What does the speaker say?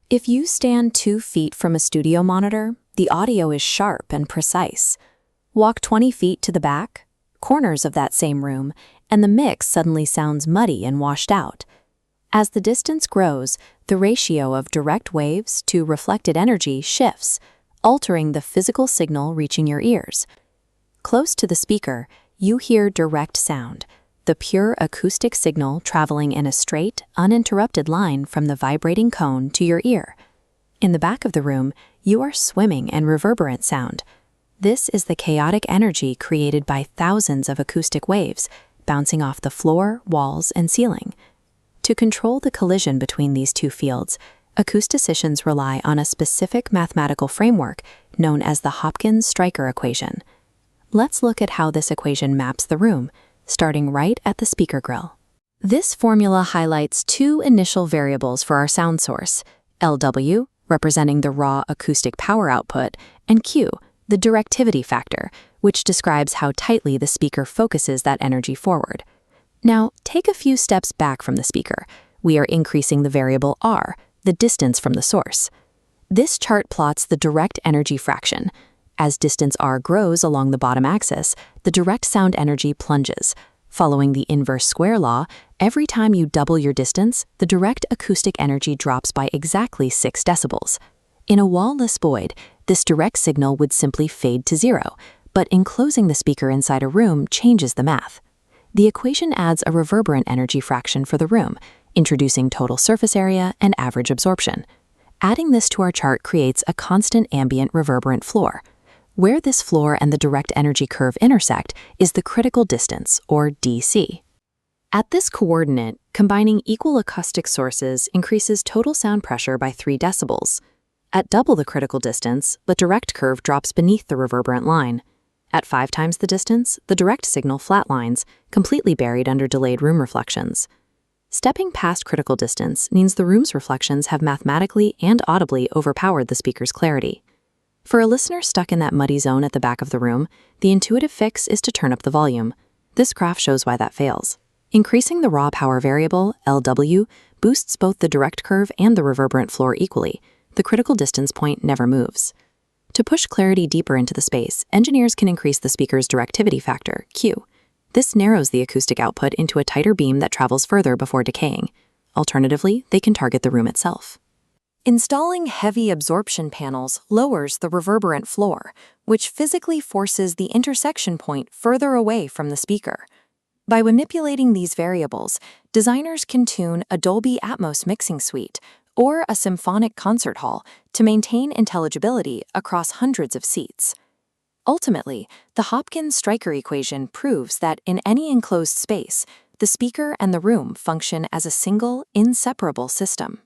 If you stand 2 feet from a studio monitor, the audio is sharp and precise. Walk 20 feet to the back, corners of that same room, and the mix suddenly sounds muddy and washed out. As the distance grows, the ratio of direct waves to reflected energy shifts, altering the physical signal reaching your ears. Close to the speaker, you hear direct sound, the pure acoustic signal traveling in a straight, uninterrupted line from the vibrating cone to your ear. In the back of the room, you are swimming in reverberant sound. This is the chaotic energy created by thousands of acoustic waves, bouncing off the floor, walls, and ceiling. To control the collision between these two fields, acousticians rely on a specific mathematical framework known as the Hopkins-Stryker equation. Let's look at how this equation maps the room, starting right at the speaker grill. This formula highlights two initial variables for our sound source, Lw, representing the raw acoustic power output, and Q, the directivity factor, which describes how tightly the speaker focuses that energy forward. Now, take a few steps back from the speaker. We are increasing the variable R, the distance from the source. This chart plots the direct energy fraction. As distance R grows along the bottom axis, the direct sound energy plunges. Following the inverse square law, every time you double your distance, the direct acoustic energy drops by exactly 6 decibels. In a wall-less void, this direct signal would simply fade to 0, but enclosing the speaker inside a room changes the math. The equation adds a reverberant energy fraction for the room, introducing total surface area and average absorption. Adding this to our chart creates a constant ambient reverberant floor. Where this floor and the direct energy curve intersect is the critical distance, or DC. At this coordinate, combining equal acoustic sources increases total sound pressure by 3 decibels. At double the critical distance, the direct curve drops beneath the reverberant line. At 5 times the distance, the direct signal flatlines, completely buried under delayed room reflections. Stepping past critical distance means the room's reflections have mathematically and audibly overpowered the speaker's clarity. For a listener stuck in that muddy zone at the back of the room, the intuitive fix is to turn up the volume. This graph shows why that fails. Increasing the raw power variable, Lw, boosts both the direct curve and the reverberant floor equally. The critical distance point never moves. To push clarity deeper into the space, engineers can increase the speaker's directivity factor, Q. This narrows the acoustic output into a tighter beam that travels further before decaying. Alternatively, they can target the room itself. Installing heavy absorption panels lowers the reverberant floor, which physically forces the intersection point further away from the speaker. By manipulating these variables, designers can tune a Dolby Atmos mixing suite or a symphonic concert hall to maintain intelligibility across hundreds of seats. Ultimately, the Hopkins-Stryker equation proves that in any enclosed space, the speaker and the room function as a single, inseparable system.